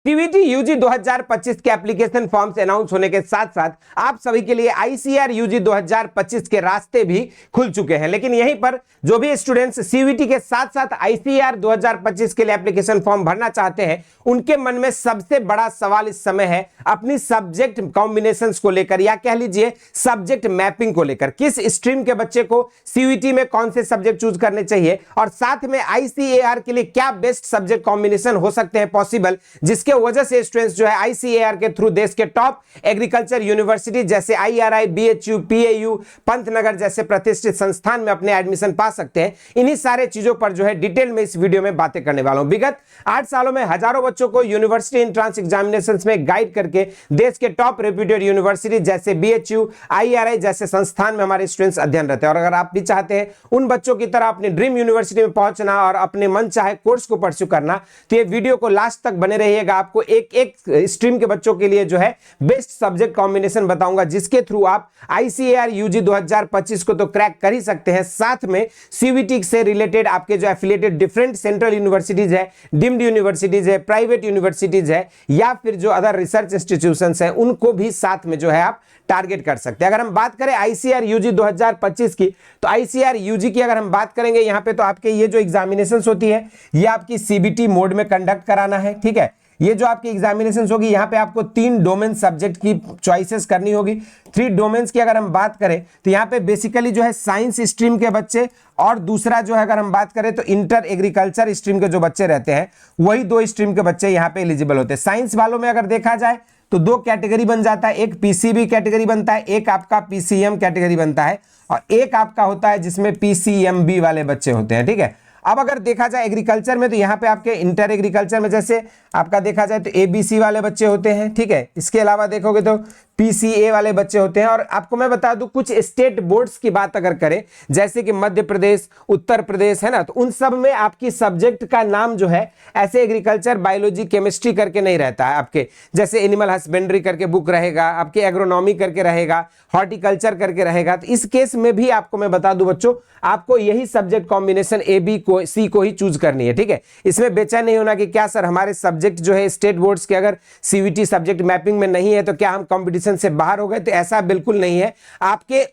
CVT UG 2025 के application forms announce होने के साथ साथ आप सभी के लिए आईसीआर यूजी 2025 के रास्ते भी खुल चुके हैं। लेकिन यहीं पर जो भी स्टूडेंट्स सीवीटी के साथ साथ आईसीआर 2025 के लिए एप्लीकेशन फॉर्म भरना चाहते हैं, उनके मन में सबसे बड़ा सवाल इस समय है अपनी सब्जेक्ट कॉम्बिनेशंस को लेकर, या कह लीजिए सब्जेक्ट मैपिंग को लेकर। किस स्ट्रीम के बच्चे को सीवीटी में कौन से सब्जेक्ट चूज करने चाहिए, और साथ में आईसीएआर के लिए क्या बेस्ट सब्जेक्ट कॉम्बिनेशन हो सकते हैं पॉसिबल, जिसके वजह से स्टूडेंट्स जो है आईसीएआर के थ्रू देश के टॉप एग्रीकल्चर यूनिवर्सिटी जैसे आईआरआई, बीएचयू, पीएयू, पंतनगर जैसे प्रतिष्ठित संस्थान में अपने एडमिशन पा सकते हैं। इन्हीं सारे चीजों पर जो है डिटेल में इस वीडियो में बातें करने वाला हूं। विगत 8 सालों में हजारों बच्चों को यूनिवर्सिटी एंट्रेंस एग्जामिनेशंस में गाइड करके देश के टॉप रेप्यूटेड यूनिवर्सिटी जैसे बीएचयू, आईआरआई जैसे संस्थान में हमारे स्टूडेंट्स अध्ययन रहते हैं। और अगर आप भी चाहते हैं उन बच्चों की तरह अपने ड्रीम यूनिवर्सिटी में पहुंचना और अपने मन चाहे कोर्स को परस्यू करना, तो ये वीडियो को लास्ट तक बने रहिएगा। आपको एक एक स्ट्रीम के बच्चों के लिए जो है बेस्ट सब्जेक्ट कॉम्बिनेशन बताऊंगा, जिसके थ्रू आप आईसीएआर यूजी 2025 को तो क्रैक कर ही सकते हैं, साथ में सीवीटी से रिलेटेड आपके जो एफिलिएटेड डिफरेंट सेंट्रल यूनिवर्सिटीज है, डीम्ड यूनिवर्सिटीज है, प्राइवेट यूनिवर्सिटीज है, या फिर जो अदर रिसर्च इंस्टीट्यूशंस हैं, उनको भी साथ में जो है आप टारगेट कर सकते हैं। अगर हम बात करें आईसीआर यूजी 2025 की, तो आईसीआर यूजी की अगर हम बात करेंगे यहां पे, तो आपके ये जो एग्जामिनेशंस होती है ये आपकी सीबीटी मोड में कंडक्ट कराना है। ठीक है, ये जो आपकी एग्जामिनेशंस होगी यहाँ पे आपको 3 डोमेन सब्जेक्ट की चॉइसेस करनी होगी। 3 डोमेन्स की अगर हम बात करें तो यहाँ पे बेसिकली जो है साइंस स्ट्रीम के बच्चे, और दूसरा जो है अगर हम बात करें तो इंटर एग्रीकल्चर स्ट्रीम के जो बच्चे रहते हैं, वही 2 स्ट्रीम के बच्चे यहाँ पे एलिजिबल होते हैं। साइंस वालों में अगर देखा जाए तो 2 कैटेगरी बन जाता है, एक पीसीबी कैटेगरी बनता है, एक आपका पीसीएम कैटेगरी बनता है, और एक आपका होता है जिसमें पीसीएमबी वाले बच्चे होते हैं। ठीक है, अब अगर देखा जाए एग्रीकल्चर में, तो यहाँ पे आपके इंटर एग्रीकल्चर में जैसे आपका देखा जाए तो एबीसी वाले बच्चे होते हैं। ठीक है, इसके अलावा देखोगे तो पीसीए वाले बच्चे होते हैं। और आपको मैं बता दूं कुछ स्टेट बोर्ड्स की बात अगर करें, जैसे कि मध्य प्रदेश, उत्तर प्रदेश है ना, तो उन सब में आपकी सब्जेक्ट का नाम जो है ऐसे एग्रीकल्चर, बायोलॉजी, केमिस्ट्री करके नहीं रहता है। आपके जैसे एनिमल हस्बेंड्री करके बुक रहेगा, आपके एग्रोनॉमी करके रहेगा, हॉर्टिकल्चर करके रहेगा। तो इस केस में भी आपको मैं बता दूं बच्चों, आपको यही सब्जेक्ट कॉम्बिनेशन ए, बी को, सी को ही चूज करनी है। ठीक है, इसमें बेचैन नहीं होना कि क्या सर हमारे सब्जेक्ट जो है स्टेट बोर्ड्स के अगर सीवीटी सब्जेक्ट मैपिंग में नहीं है तो क्या हम कॉम्पिटिशन से बाहर हो गए, तो ऐसा बिल्कुल नहीं है। आपके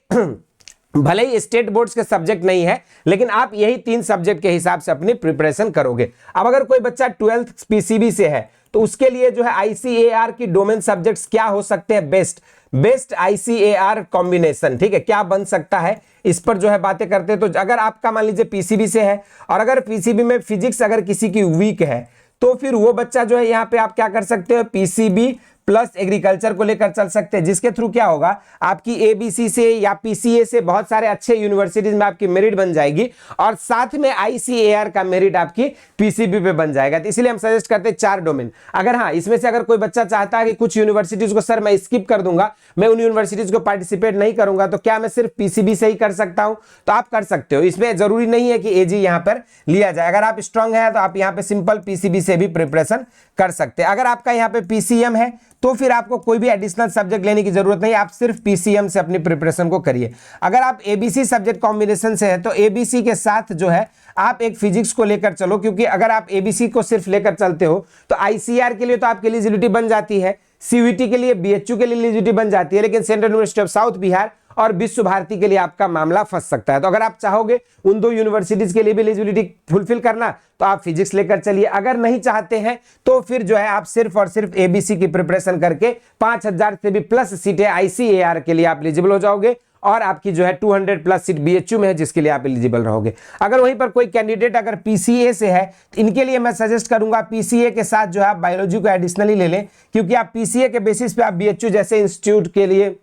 भले ही स्टेट बोर्ड्स के सब्जेक्ट नहीं है, लेकिन आप यही 3 सब्जेक्ट के हिसाब से अपनी प्रिपरेशन करोगे। अब अगर कोई बच्चा 12th पीसीबी से है, तो उसके लिए जो है आईसीएआर की डोमेन सब्जेक्ट्स क्या हो सकते हैं, बेस्ट आईसीएआर कॉम्बिनेशन। ठीक है, क्या बन सकता है, इस पर जो है बातें करते हैं। तो अगर आपका मान लीजिए पीसीबी से है, और अगर पीसीबी में फिजिक्स अगर किसी की वीक है, तो फिर वो बच्चा जो है यहाँ पे आप क्या कर सकते हो, पीसीबी प्लस एग्रीकल्चर को लेकर चल सकते हैं, जिसके थ्रू क्या होगा आपकी एबीसी से या पीसीए से बहुत सारे अच्छे यूनिवर्सिटीज में आपकी मेरिट बन जाएगी, और साथ में आईसीएआर का मेरिट आपकी पीसीबी पे बन जाएगा। तो इसलिए हम सजेस्ट करते हैं 4 डोमेन। अगर हाँ इसमें से अगर कोई बच्चा चाहता है कि कुछ यूनिवर्सिटीज को सर मैं स्किप कर दूंगा, मैं उन यूनिवर्सिटीज को पार्टिसिपेट नहीं करूंगा, तो क्या मैं सिर्फ पीसीबी से ही कर सकता हूं, तो आप कर सकते हो। इसमें जरूरी नहीं है कि एजी यहां पर लिया जाए। अगर आप स्ट्रांग है तो आप यहां पे सिंपल पीसीबी से भी प्रिपरेशन कर सकते हैं। अगर आपका यहां पे पीसीएम है तो फिर आपको कोई भी एडिशनल सब्जेक्ट लेने की जरूरत नहीं, आप सिर्फ पीसीएम से अपनी प्रिपरेशन को करिए। अगर आप एबीसी सब्जेक्ट कॉम्बिनेशन से है, तो एबीसी के साथ जो है आप एक फिजिक्स को लेकर चलो, क्योंकि अगर आप एबीसी को सिर्फ लेकर चलते हो तो आईसीआर के लिए तो आपकी एलिजिबिलिटी बन जाती है, सीवीटी के लिए, बीएचयू के लिए एलिजिबिलिटी बन जाती है, लेकिन central university of south Bihar और विश्व भारती के लिए आपका मामला फंस सकता है। तो अगर आप चाहोगे उन 2 यूनिवर्सिटीज के लिए भी एलिजिबिलिटी फुलफिल करना, तो आप फिजिक्स लेकर चलिए। अगर नहीं चाहते हैं तो फिर जो है आप सिर्फ और सिर्फ एबीसी की प्रिपरेशन करके 5000 से भी प्लस सीटें आईसीएआर के लिए आप एलिजिबल हो जाओगे, और आपकी जो है 200 प्लस सीट बीएचयू में है, जिसके लिए आप एलिजिबल रहोगे। अगर वहीं पर कोई कैंडिडेट अगर पीसीए से है, तो इनके लिए मैं सजेस्ट करूंगा पीसीए के साथ जो है आप बायोलॉजी को एडिशनली ले लें, क्योंकि आप पीसीए के बेसिस पे आप बीएचयू जैसे इंस्टीट्यूट के लिए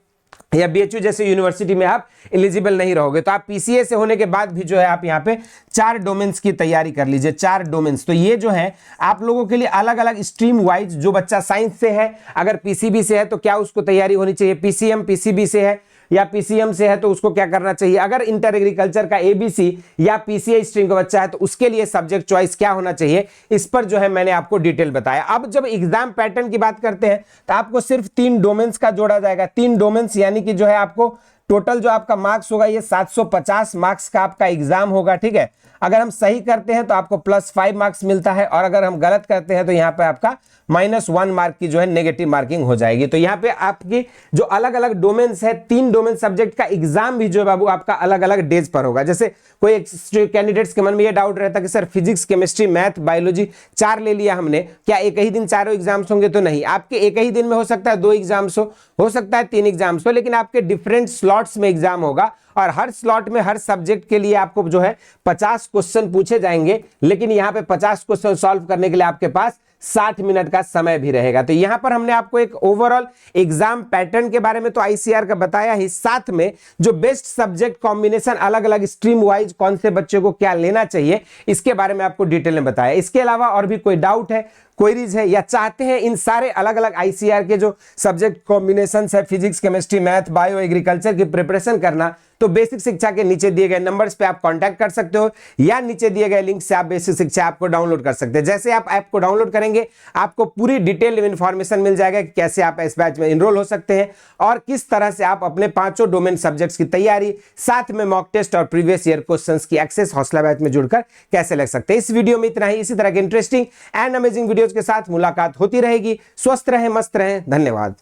या बीएचयू जैसे यूनिवर्सिटी में आप एलिजिबल नहीं रहोगे। तो आप पीसीए से होने के बाद भी जो है आप यहाँ पे 4 डोमेन्स की तैयारी कर लीजिए। 4 डोमेन्स तो ये जो है आप लोगों के लिए अलग अलग स्ट्रीम वाइज, जो बच्चा साइंस से है अगर पीसीबी से है तो क्या उसको तैयारी होनी चाहिए, पीसीएम पीसीबी से है या पीसीएम से है तो उसको क्या करना चाहिए, अगर इंटर एग्रीकल्चर का एबीसी या पीसीए स्ट्रीम का बच्चा है तो उसके लिए सब्जेक्ट चॉइस क्या होना चाहिए, इस पर जो है मैंने आपको डिटेल बताया। अब जब एग्जाम पैटर्न की बात करते हैं तो आपको सिर्फ 3 डोमेन्स का जोड़ा जाएगा। 3 डोमेन्स यानी कि जो है आपको टोटल जो आपका मार्क्स होगा ये 750 मार्क्स का आपका एग्जाम होगा। ठीक है, अगर हम सही करते हैं तो आपको +5 मार्क्स मिलता है, और अगर हम गलत करते हैं तो यहाँ पे आपका -1 मार्क की जो है नेगेटिव मार्किंग हो जाएगी। तो यहाँ पे आपकी जो अलग अलग डोमेन्स है, 3 डोमेन सब्जेक्ट का एग्जाम भी जो है बाबू आपका अलग अलग डेज पर होगा। जैसे कोई कैंडिडेट्स के मन में ये डाउट रहता है कि sir physics, chemistry, math, biology 4 ले लिया हमने, क्या एक ही दिन चारों एग्जाम्स होंगे? तो नहीं, आपके एक ही दिन में हो सकता है 2 एग्जाम्स हो सकता है 3 एग्जाम्स हो, लेकिन आपके डिफरेंट स्लॉट्स में एग्जाम होगा, और हर स्लॉट में हर सब्जेक्ट के लिए आपको जो है 50 क्वेश्चन पूछे जाएंगे, लेकिन यहाँ पे 50 क्वेश्चन सॉल्व करने के लिए आपके पास 60 मिनट का समय भी रहेगा। तो यहां पर हमने आपको एक ओवरऑल एग्जाम पैटर्न के बारे में तो आईसीआर का बताया ही, साथ में जो बेस्ट सब्जेक्ट कॉम्बिनेशन अलग अलग स्ट्रीम वाइज कौन से बच्चे को क्या लेना चाहिए इसके बारे में आपको डिटेल में बताया। इसके अलावा और भी कोई डाउट है, क्वेरीज है, या चाहते हैं इन सारे अलग अलग आईसीआर के जो सब्जेक्ट कॉम्बिनेशन है, physics, chemistry, math, bio, agriculture की प्रिपरेशन करना, तो बेसिक शिक्षा के नीचे दिए गए नंबर्स पे आप कांटेक्ट कर सकते हो, या नीचे दिए गए लिंक से आप बेसिक शिक्षा ऐप को डाउनलोड कर सकते हैं। जैसे आप ऐप को डाउनलोड करेंगे आपको पूरी डिटेल्ड इंफॉर्मेशन मिल जाएगा कि कैसे आप इस बैच में इनरोल हो सकते हैं, और किस तरह से आप अपने 5 डोमेन सब्जेक्ट्स की तैयारी, साथ में मॉक टेस्ट और प्रीवियस ईयर क्वेश्चंस की एक्सेस हौसला बैच में जुड़कर कैसे लग सकते हैं। इस वीडियो में इतना ही। इसी तरह के इंटरेस्टिंग एंड अमेजिंग वीडियोज के साथ मुलाकात होती रहेगी। स्वस्थ रहें, मस्त रहें, धन्यवाद।